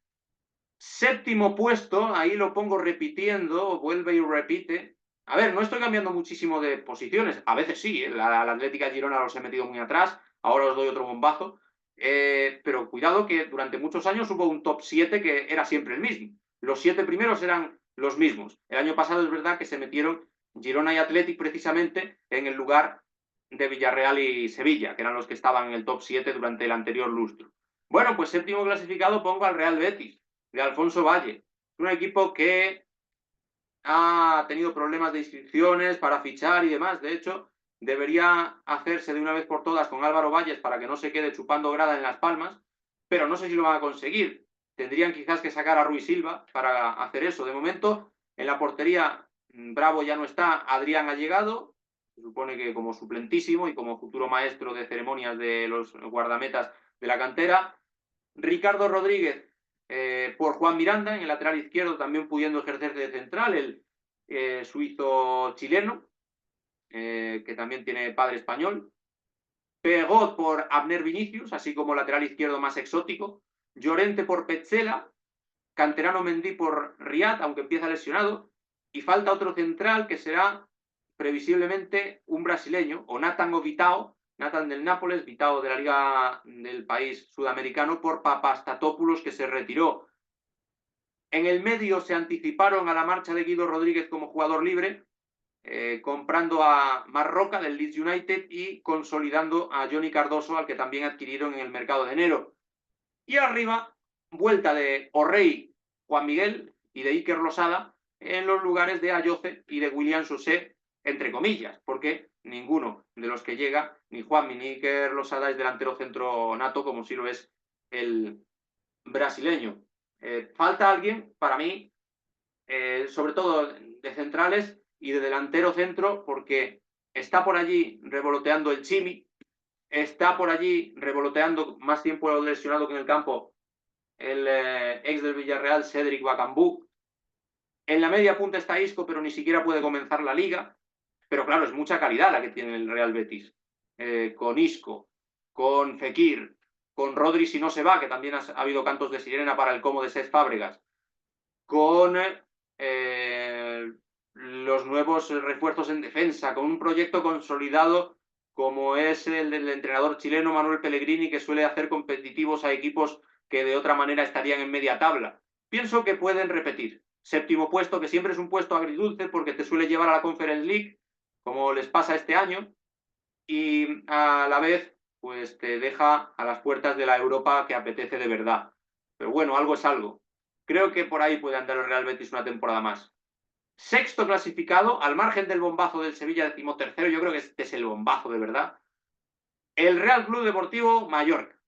7º puesto, ahí lo pongo repitiendo, vuelve y repite. A ver, no estoy cambiando muchísimo de posiciones, a veces sí, la Atlética Girona los he metido muy atrás, ahora os doy otro bombazo, pero cuidado que durante muchos años hubo un top 7 que era siempre el mismo. Los 7 primeros eran los mismos. El año pasado es verdad que se metieron Girona y Athletic precisamente en el lugar de Villarreal y Sevilla, que eran los que estaban en el top 7 durante el anterior lustro. Bueno, pues 7º clasificado pongo al Real Betis de Alfonso Valle. Un equipo que ha tenido problemas de inscripciones para fichar y demás. De hecho, debería hacerse de una vez por todas con Álvaro Valles para que no se quede chupando grada en Las Palmas, pero no sé si lo van a conseguir. Tendrían quizás que sacar a Ruiz Silva para hacer eso. De momento, en la portería, Bravo ya no está, Adrián ha llegado, se supone que como suplentísimo y como futuro maestro de ceremonias de los guardametas de la cantera. Ricardo Rodríguez por Juan Miranda, en el lateral izquierdo, también pudiendo ejercer de central, el suizo-chileno, que también tiene padre español. Pegot por Abner Vinicius, así como lateral izquierdo más exótico. Llorente por Petzela. Canterano Mendy por Riad, aunque empieza lesionado. Y falta otro central que será previsiblemente un brasileño, o Nathan Vitao, Nathan del Nápoles, Vitao de la Liga del país sudamericano, por Papastatopoulos, que se retiró. En el medio se anticiparon a la marcha de Guido Rodríguez como jugador libre, comprando a Marroca del Leeds United y consolidando a Johnny Cardoso, al que también adquirieron en el mercado de enero. Y arriba, vuelta de O'Reilly, Juan Miguel y de Iker Losada en los lugares de Ayoce y de William José, entre comillas, porque ninguno de los que llega, ni Juan ni Iker Losada, es delantero centro nato, como si lo es el brasileño. Falta alguien, para mí, sobre todo de centrales y de delantero centro, porque está por allí revoloteando el Chimi, está por allí revoloteando más tiempo lesionado que en el campo el ex del Villarreal, Cédric Bakambu. En la media punta está Isco, pero ni siquiera puede comenzar la liga. Pero claro, es mucha calidad la que tiene el Real Betis. Con Isco, con Fekir, con Rodri si no se va, que también ha habido cantos de sirena para el como de Cesc Fábregas, con los nuevos refuerzos en defensa, con un proyecto consolidado como es el del entrenador chileno Manuel Pellegrini, que suele hacer competitivos a equipos que de otra manera estarían en media tabla. Pienso que pueden repetir. 7º puesto, que siempre es un puesto agridulce porque te suele llevar a la Conference League, como les pasa este año, y a la vez pues te deja a las puertas de la Europa que apetece de verdad. Pero bueno, algo es algo. Creo que por ahí puede andar el Real Betis una temporada más. 6º clasificado, al margen del bombazo del Sevilla, 13º, yo creo que este es el bombazo de verdad. El Real Club Deportivo Mallorca.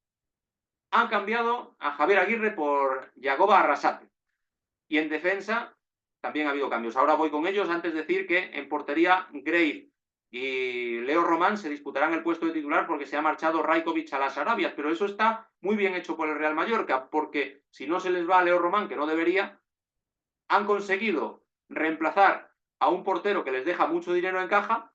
Han cambiado a Javier Aguirre por Yagoba Arrasate. Y en defensa también ha habido cambios. Ahora voy con ellos. Antes de decir que en portería Grave y Leo Román se disputarán el puesto de titular porque se ha marchado Rajkovic a las Arabias. Pero eso está muy bien hecho por el Real Mallorca, porque si no se les va a Leo Román, que no debería, han conseguido reemplazar a un portero que les deja mucho dinero en caja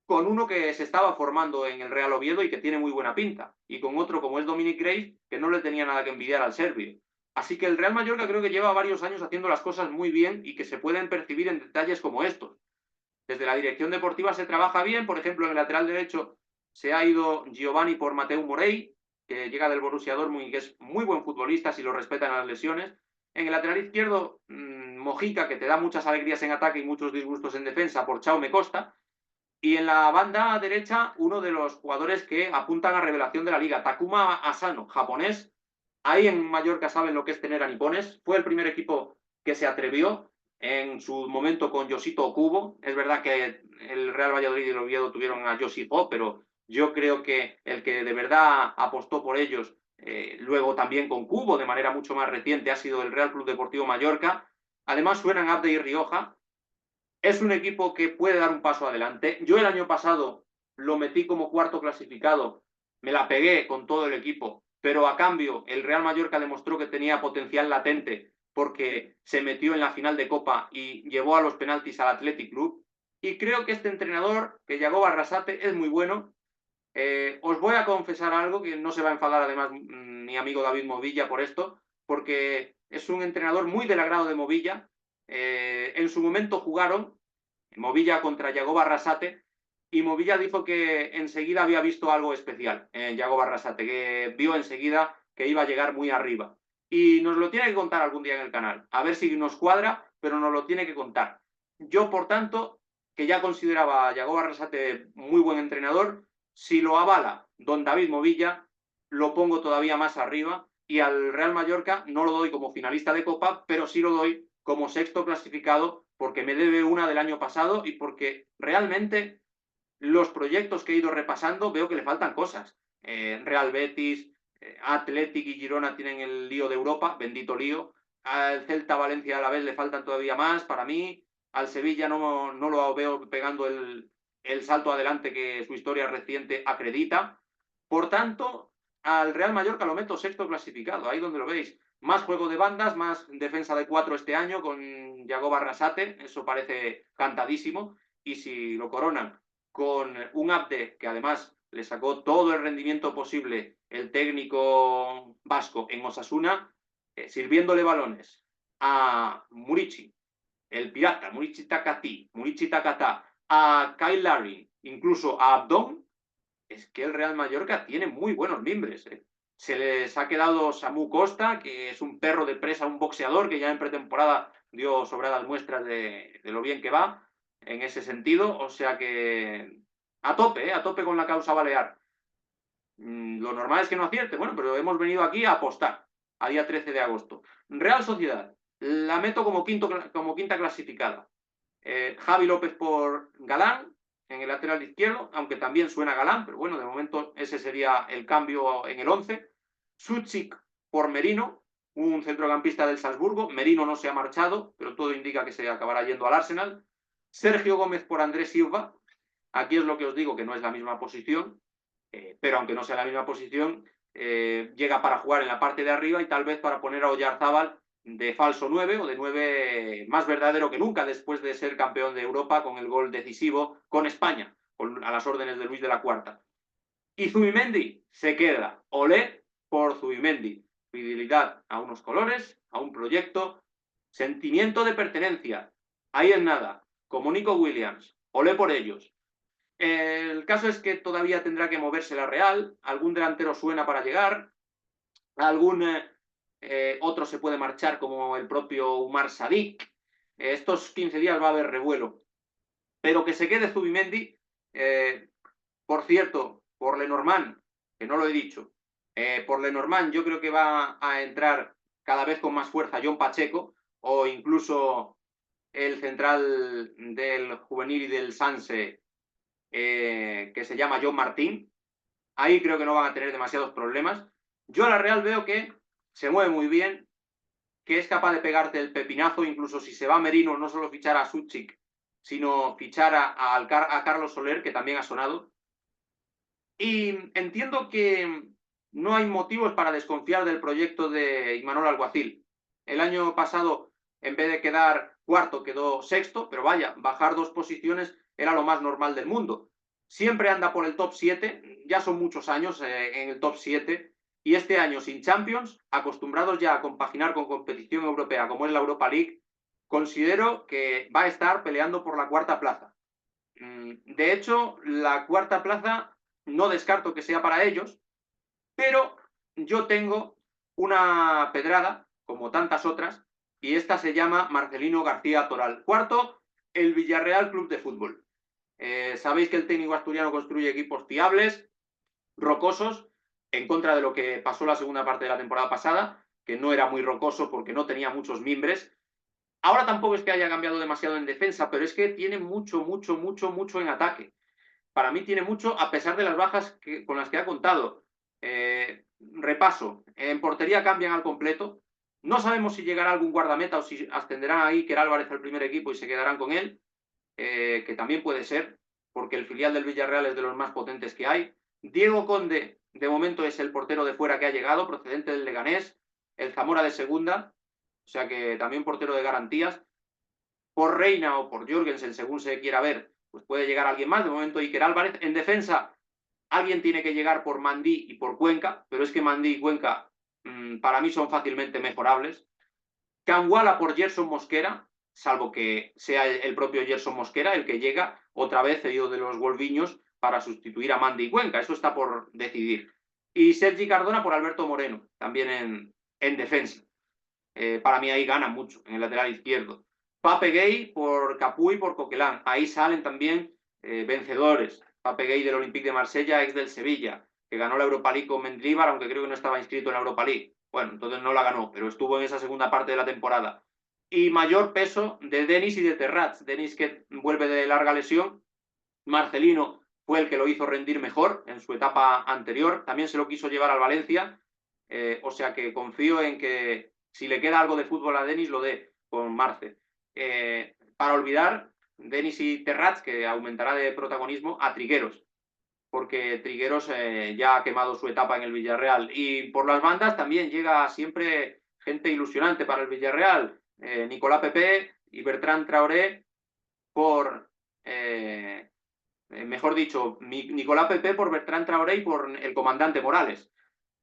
con uno que se estaba formando en el Real Oviedo y que tiene muy buena pinta, y con otro como es Dominic Grace, que no le tenía nada que envidiar al serbio. Así que el Real Mallorca creo que lleva varios años haciendo las cosas muy bien y que se pueden percibir en detalles como estos. Desde la dirección deportiva se trabaja bien, por ejemplo, en el lateral derecho se ha ido Giovanni por Mateu Morey, que llega del Borussia Dortmund y que es muy buen futbolista si lo respetan las lesiones. En el lateral izquierdo, Mojica, que te da muchas alegrías en ataque y muchos disgustos en defensa, por Chaume Costa. Y en la banda derecha, uno de los jugadores que apuntan a revelación de la liga, Takuma Asano, japonés, Ahí en Mallorca saben lo que es tener a nipones. Fue el primer equipo que se atrevió en su momento con Josito Cubo. Es verdad que el Real Valladolid y el Oviedo tuvieron a Josito, pero yo creo que el que de verdad apostó por ellos, luego también con Cubo de manera mucho más reciente, ha sido el Real Club Deportivo Mallorca. Además suenan Abde y Rioja. Es un equipo que puede dar un paso adelante. Yo el año pasado lo metí como cuarto clasificado, me la pegué con todo el equipo, pero a cambio el Real Mallorca demostró que tenía potencial latente porque se metió en la final de Copa y llevó a los penaltis al Athletic Club. Y creo que este entrenador, que Yagoba Arrasate, es muy bueno. Os voy a confesar algo que no se va a enfadar además mi amigo David Movilla por esto, porque es un entrenador muy del agrado de Movilla. En su momento jugaron Movilla contra Yago Barrasate y Movilla dijo que enseguida había visto algo especial en Yago Barrasate, que vio enseguida que iba a llegar muy arriba. Y nos lo tiene que contar algún día en el canal, a ver si nos cuadra, pero nos lo tiene que contar. Yo, por tanto, que ya consideraba a Yago Barrasate muy buen entrenador, si lo avala don David Movilla, lo pongo todavía más arriba y al Real Mallorca no lo doy como finalista de Copa, pero sí lo doy como sexto clasificado porque me debe una del año pasado y porque realmente los proyectos que he ido repasando veo que le faltan cosas. Real Betis, Athletic y Girona tienen el lío de Europa, bendito lío. Al Celta, Valencia a la vez le faltan todavía más para mí. Al Sevilla no lo veo pegando el salto adelante que su historia reciente acredita. Por tanto, al Real Mallorca lo meto sexto clasificado, ahí donde lo veis. Más juego de bandas, más defensa de 4 este año con Yago Barrasate, eso parece cantadísimo. Y si lo coronan con un Abde que además le sacó todo el rendimiento posible el técnico vasco en Osasuna, sirviéndole balones a Murici, el pirata, Murici Takata, a Kyle Larry, incluso a Abdón, es que el Real Mallorca tiene muy buenos mimbres. Se les ha quedado Samu Costa, que es un perro de presa, un boxeador que ya en pretemporada dio sobradas muestras de lo bien que va en ese sentido. O sea que a tope con la causa balear. Lo normal es que no acierte, bueno, pero hemos venido aquí a apostar a día 13 de agosto. Real Sociedad, la meto como quinta clasificada. Javi López por Galán en el lateral izquierdo, aunque también suena Galán, pero bueno, de momento ese sería el cambio en el 11. Suchik por Merino, un centrocampista del Salzburgo. Merino no se ha marchado, pero todo indica que se acabará yendo al Arsenal. Sergio Gómez por Andrés Silva. Aquí es lo que os digo, que no es la misma posición, pero aunque no sea la misma posición, llega para jugar en la parte de arriba y tal vez para poner a Oyarzábal de falso 9 o de 9 más verdadero que nunca después de ser campeón de Europa con el gol decisivo con España, a las órdenes de Luis de la Cuarta. Y Zubimendi se queda. Olé por Zubimendi. Fidelidad a unos colores, a un proyecto, sentimiento de pertenencia. Ahí es nada. Como Nico Williams. Olé por ellos. El caso es que todavía tendrá que moverse la Real. Algún delantero suena para llegar. Algún otro se puede marchar como el propio Umar Sadik. Estos 15 días va a haber revuelo. Pero que se quede Zubimendi, por cierto, por Lenormand, que no lo he dicho, por Lenormand yo creo que va a entrar cada vez con más fuerza John Pacheco o incluso el central del juvenil y del Sanse, que se llama John Martín. Ahí creo que no van a tener demasiados problemas. Yo a la Real veo que se mueve muy bien, que es capaz de pegarte el pepinazo, incluso si se va Merino, no solo fichar a Suchik, sino fichar a Carlos Soler, que también ha sonado. Y entiendo que no hay motivos para desconfiar del proyecto de Imanol Alguacil. El año pasado, en vez de quedar cuarto, quedó sexto, pero vaya, bajar 2 posiciones era lo más normal del mundo. Siempre anda por el top 7, ya son muchos años en el top 7, y este año sin Champions, acostumbrados ya a compaginar con competición europea como es la Europa League, considero que va a estar peleando por la cuarta plaza. De hecho, la cuarta plaza no descarto que sea para ellos, pero yo tengo una pedrada, como tantas otras, y esta se llama Marcelino García Toral. Cuarto, el Villarreal Club de Fútbol. Sabéis que el técnico asturiano construye equipos fiables, rocosos, en contra de lo que pasó la segunda parte de la temporada pasada, que no era muy rocoso porque no tenía muchos mimbres. Ahora tampoco es que haya cambiado demasiado en defensa, pero es que tiene mucho, mucho, mucho, mucho en ataque. Para mí tiene mucho, a pesar de las bajas con las que ha contado. Repaso, en portería cambian al completo. No sabemos si llegará algún guardameta o si ascenderán ahí Iker Álvarez al primer equipo y se quedarán con él, que también puede ser, porque el filial del Villarreal es de los más potentes que hay. Diego Conde, de momento, es el portero de fuera que ha llegado, procedente del Leganés, el Zamora de segunda, o sea que también portero de garantías. Por Reina o por Jorgensen, según se quiera ver, pues puede llegar alguien más. De momento, Iker Álvarez. En defensa, alguien tiene que llegar por Mandí y por Cuenca, pero es que Mandí y Cuenca para mí son fácilmente mejorables. Canguala por Gerson Mosquera, salvo que sea el propio Gerson Mosquera el que llega otra vez cedido de los Wolviños para sustituir a Mandí y Cuenca. Eso está por decidir. Y Sergi Cardona por Alberto Moreno, también en defensa. Para mí ahí gana mucho, en el lateral izquierdo. Pape Gay por Capuy y por Coquelin. Ahí salen también vencedores. Pape Gay del Olympique de Marsella, ex del Sevilla, que ganó la Europa League con Mendilibar, aunque creo que no estaba inscrito en la Europa League. Bueno, entonces no la ganó, pero estuvo en esa segunda parte de la temporada. Y mayor peso de Denis y de Terrats. Denis que vuelve de larga lesión. Marcelino fue el que lo hizo rendir mejor en su etapa anterior. También se lo quiso llevar al Valencia. O sea que confío en que si le queda algo de fútbol a Denis, lo dé con Marce. Para olvidar, Denis y Terrats, que aumentará de protagonismo, a Trigueros, porque Trigueros ya ha quemado su etapa en el Villarreal. Y por las bandas también llega siempre gente ilusionante para el Villarreal. Nicolás Pepe y Bertrand Traoré por... mejor dicho, Nicolás Pepe por Bertrand Traoré y por el comandante Morales.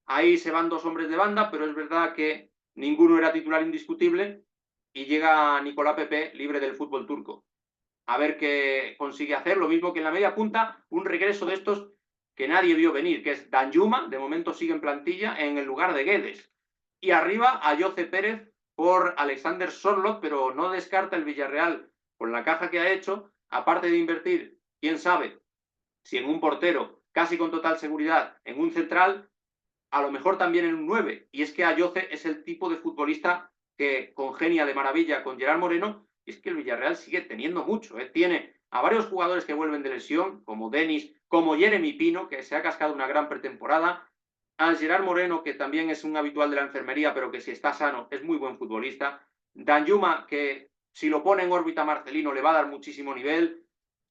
Ahí se van dos hombres de banda, pero es verdad que ninguno era titular indiscutible y llega Nicolás Pepe libre del fútbol turco. A ver qué consigue hacer. Lo mismo que en la media punta, un regreso de estos que nadie vio venir, que es Danjuma, de momento sigue en plantilla, en el lugar de Guedes. Y arriba a Jose Pérez por Alexander Sorloth, pero no descarta el Villarreal con la caja que ha hecho, aparte de invertir, quién sabe, si en un portero, casi con total seguridad, en un central, a lo mejor también en un 9. Y es que Ayoce es el tipo de futbolista que congenia de maravilla con Gerard Moreno, y es que el Villarreal sigue teniendo mucho. Tiene a varios jugadores que vuelven de lesión, como Denis, como Jeremy Pino, que se ha cascado una gran pretemporada, a Gerard Moreno, que también es un habitual de la enfermería, pero que si está sano es muy buen futbolista, Danjuma, que si lo pone en órbita Marcelino le va a dar muchísimo nivel,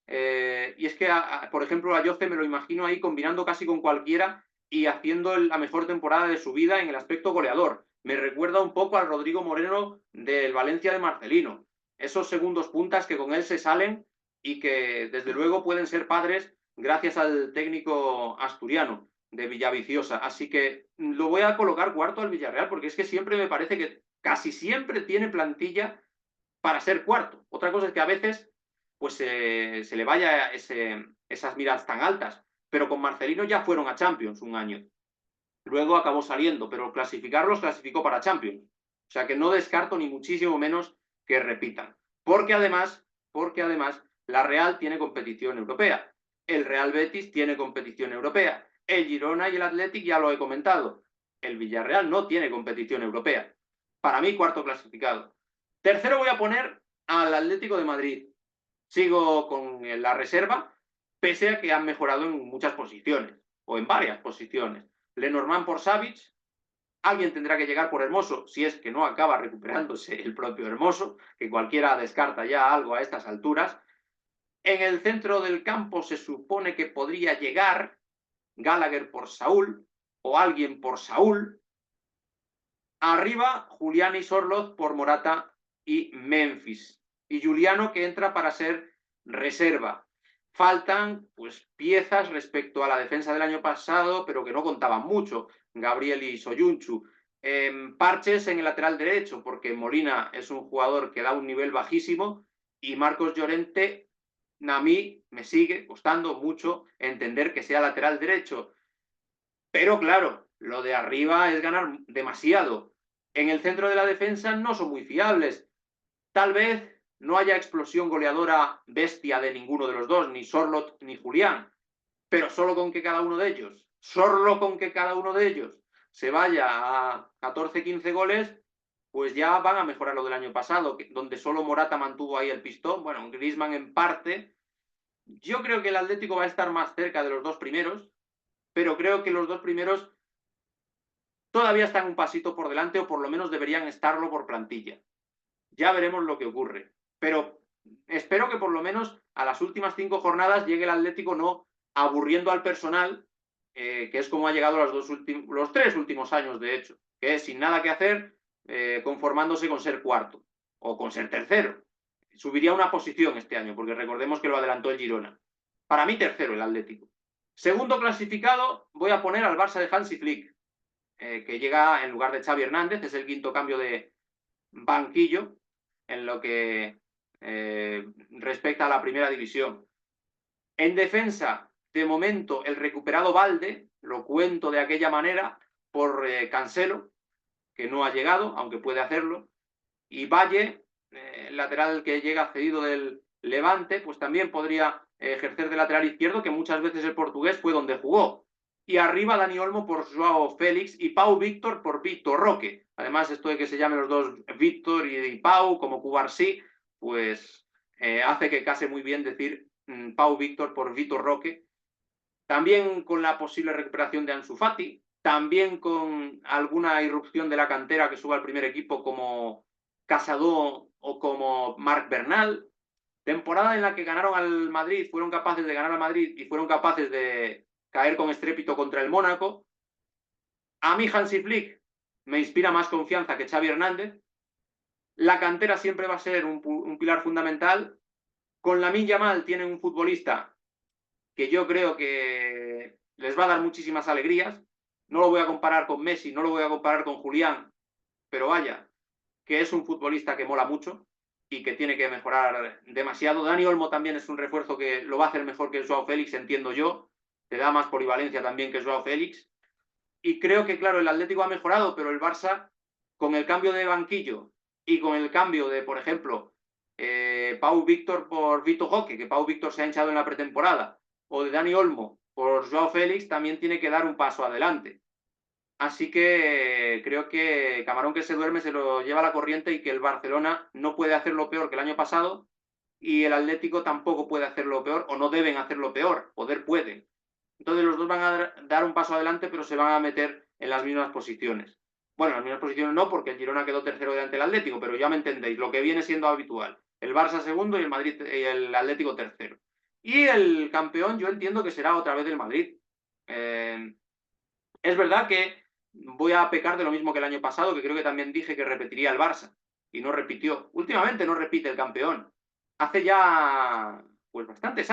y es que, por ejemplo, a Jose me lo imagino ahí combinando casi con cualquiera y haciendo la mejor temporada de su vida en el aspecto goleador. Me recuerda un poco al Rodrigo Moreno del Valencia de Marcelino. Esos segundos puntas que con él se salen y que desde luego pueden ser padres gracias al técnico asturiano de Villaviciosa. Así que lo voy a colocar cuarto al Villarreal porque es que siempre me parece que casi siempre tiene plantilla para ser cuarto. Otra cosa es que a veces pues se le vaya esas miradas tan altas. Pero con Marcelino ya fueron a Champions un año. Luego acabó saliendo, pero clasificarlos clasificó para Champions. O sea que no descarto ni muchísimo menos que repitan. Porque además la Real tiene competición europea. El Real Betis tiene competición europea. El Girona y el Athletic ya lo he comentado. El Villarreal no tiene competición europea. Para mí, cuarto clasificado. Tercero voy a poner al Atlético de Madrid. Sigo con la reserva, pese a que han mejorado en muchas posiciones, o en varias posiciones. Lenormand por Savic, alguien tendrá que llegar por Hermoso, si es que no acaba recuperándose el propio Hermoso, que cualquiera descarta ya algo a estas alturas. En el centro del campo se supone que podría llegar Gallagher por Saúl, o alguien por Saúl. Arriba, Julián y Sorloth por Morata y Memphis. Y Juliano que entra para ser reserva. Faltan pues piezas respecto a la defensa del año pasado, pero que no contaban mucho. Gabriel y Soyunchu. Parches en el lateral derecho, porque Molina es un jugador que da un nivel bajísimo y Marcos Llorente, a mí me sigue costando mucho entender que sea lateral derecho. Pero claro, lo de arriba es ganar demasiado. En el centro de la defensa no son muy fiables. Tal vez no haya explosión goleadora bestia de ninguno de los dos, ni Sorloth ni Julián, pero solo con que cada uno de ellos solo con que cada uno de ellos se vaya a 14-15 goles, pues ya van a mejorar lo del año pasado, donde solo Morata mantuvo ahí el pistón. Bueno, Griezmann en parte. Yo creo que el Atlético va a estar más cerca de los dos primeros, pero creo que los dos primeros todavía están un pasito por delante, o por lo menos deberían estarlo por plantilla. Ya veremos lo que ocurre. Pero espero que por lo menos a las últimas 5 jornadas llegue el Atlético no aburriendo al personal, que es como ha llegado los 3 últimos años, de hecho, que es sin nada que hacer, conformándose con ser cuarto o con ser tercero. Subiría una posición este año, porque recordemos que lo adelantó el Girona. Para mí, tercero el Atlético. Segundo clasificado, voy a poner al Barça de Hansi Flick, que llega en lugar de Xavi Hernández, es el quinto cambio de banquillo en lo que respecta a la primera división. En defensa, de momento, el recuperado Valde, lo cuento de aquella manera, por Cancelo, que no ha llegado, aunque puede hacerlo, y Valle, el lateral que llega cedido del Levante, pues también podría ejercer de lateral izquierdo, que muchas veces el portugués fue donde jugó. Y arriba Dani Olmo por Joao Félix y Pau Víctor por Vitor Roque. Además, esto de que se llamen los dos Víctor y Pau, como Cubarsí, pues hace que case muy bien decir Pau Víctor por Vitor Roque. También con la posible recuperación de Ansu Fati, también con alguna irrupción de la cantera que suba al primer equipo como Casado o como Marc Bernal. Temporada en la que ganaron al Madrid, fueron capaces de ganar al Madrid y fueron capaces de caer con estrépito contra el Mónaco. A mí Hansi Flick me inspira más confianza que Xavi Hernández. La cantera siempre va a ser un pilar fundamental. Con Lamine Yamal tienen un futbolista que yo creo que les va a dar muchísimas alegrías. No lo voy a comparar con Messi, no lo voy a comparar con Julián, pero vaya, que es un futbolista que mola mucho y que tiene que mejorar demasiado. Dani Olmo también es un refuerzo que lo va a hacer mejor que el Joao Félix, entiendo yo. Te da más polivalencia también que el Joao Félix. Y creo que, claro, el Atlético ha mejorado, pero el Barça, con el cambio de banquillo y con el cambio de, por ejemplo, Pau Víctor por Vito Roque, que Pau Víctor se ha hinchado en la pretemporada, o de Dani Olmo por Joao Félix, también tiene que dar un paso adelante. Así que creo que camarón que se duerme se lo lleva la corriente, y que el Barcelona no puede hacerlo peor que el año pasado, y el Atlético tampoco puede hacerlo peor, o no deben hacerlo peor, poder pueden. Entonces los dos van a dar un paso adelante, pero se van a meter en las mismas posiciones. Bueno, en las mismas posiciones no, porque el Girona quedó tercero delante del Atlético, pero ya me entendéis, lo que viene siendo habitual. El Barça segundo y el Madrid y el Atlético tercero. Y el campeón yo entiendo que será otra vez el Madrid. Es verdad que voy a pecar de lo mismo que el año pasado, que creo que también dije que repetiría el Barça, y no repitió. Últimamente no repite el campeón. Hace ya pues bastantes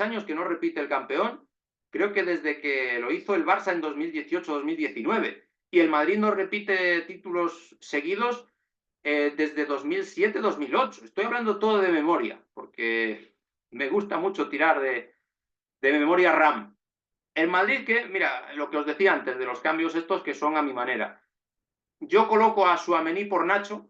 años que no repite el campeón. Creo que desde que lo hizo el Barça en 2018-2019. Y el Madrid no repite títulos seguidos desde 2007-2008. Estoy hablando todo de memoria, porque me gusta mucho tirar de memoria RAM. El Madrid, que, mira, lo que os decía antes de los cambios estos, que son a mi manera. Yo coloco a Tchouaméni por Nacho.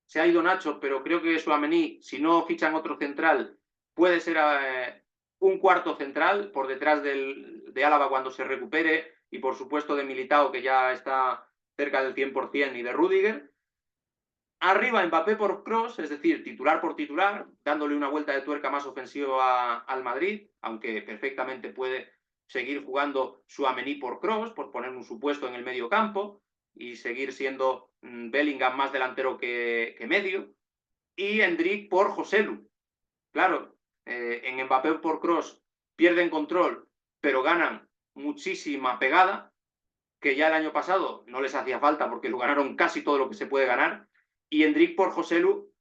Se ha ido Nacho, pero creo que Tchouaméni, si no fichan otro central, puede ser un cuarto central por detrás de Álava cuando se recupere, y por supuesto de Militao, que ya está cerca del 100%, y de Rüdiger. Arriba Mbappé por Kroos, es decir, titular por titular, dándole una vuelta de tuerca más ofensiva al Madrid, aunque perfectamente puede seguir jugando Tchouaméni por Kroos, por poner un supuesto en el medio campo, y seguir siendo Bellingham más delantero que medio. Y Endrick por Joselu. Claro, en Mbappé por Kroos pierden control, pero ganan muchísima pegada, que ya el año pasado no les hacía falta porque lo ganaron casi todo lo que se puede ganar. Y Endrick por Joselu,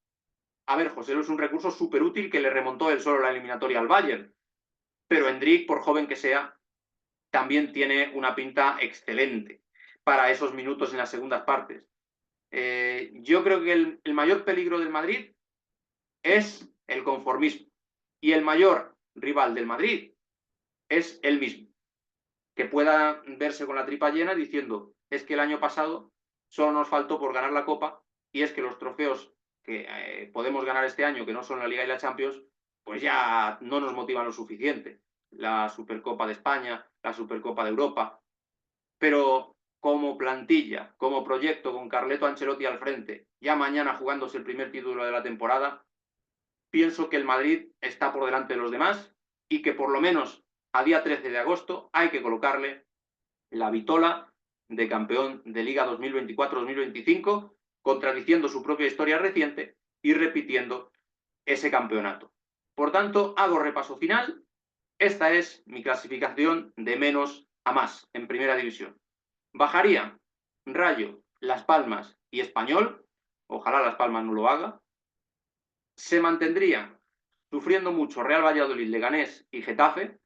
a ver, Joselu es un recurso súper útil que le remontó él solo la eliminatoria al Bayern, pero Endrick, por joven que sea, también tiene una pinta excelente para esos minutos en las segundas partes. Yo creo que el mayor peligro del Madrid es el conformismo, y el mayor rival del Madrid es él mismo, que pueda verse con la tripa llena diciendo: es que el año pasado solo nos faltó por ganar la Copa, y es que los trofeos que podemos ganar este año, que no son la Liga y la Champions, pues ya no nos motivan lo suficiente. La Supercopa de España, la Supercopa de Europa, pero como plantilla, como proyecto con Carleto Ancelotti al frente, ya mañana jugándose el primer título de la temporada, pienso que el Madrid está por delante de los demás y que por lo menos a día 13 de agosto hay que colocarle la vitola de campeón de Liga 2024-2025, contradiciendo su propia historia reciente y repitiendo ese campeonato. Por tanto, hago repaso final. Esta es mi clasificación de menos a más en primera división. Bajarían Rayo, Las Palmas y Español. Ojalá Las Palmas no lo haga. Se mantendrían sufriendo mucho Real Valladolid, Leganés y Getafe.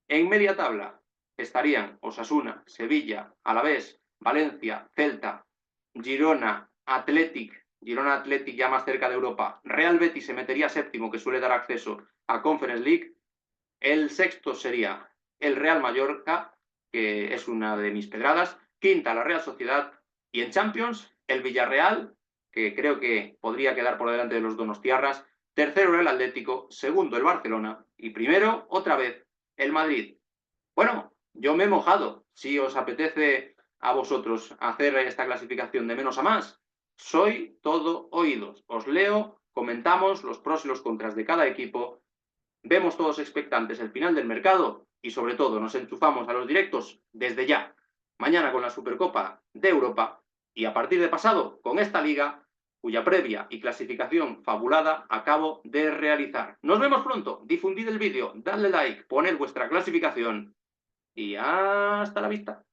En media tabla estarían Osasuna, Sevilla, Alavés, Valencia, Celta, Girona, Athletic ya más cerca de Europa, Real Betis se metería séptimo, que suele dar acceso a Conference League. El sexto sería el Real Mallorca, que es una de mis pedradas, quinta la Real Sociedad, y en Champions el Villarreal, que creo que podría quedar por delante de los donostiarras, tercero el Atlético, segundo el Barcelona y primero, otra vez, el Madrid. Bueno, yo me he mojado. Si os apetece a vosotros hacer esta clasificación de menos a más, soy todo oídos. Os leo, comentamos los pros y los contras de cada equipo, vemos todos expectantes el final del mercado y sobre todo nos enchufamos a los directos desde ya. Mañana con la Supercopa de Europa y a partir de pasado con esta liga cuya previa y clasificación fabulada acabo de realizar. Nos vemos pronto, difundid el vídeo, dadle like, poned vuestra clasificación y hasta la vista.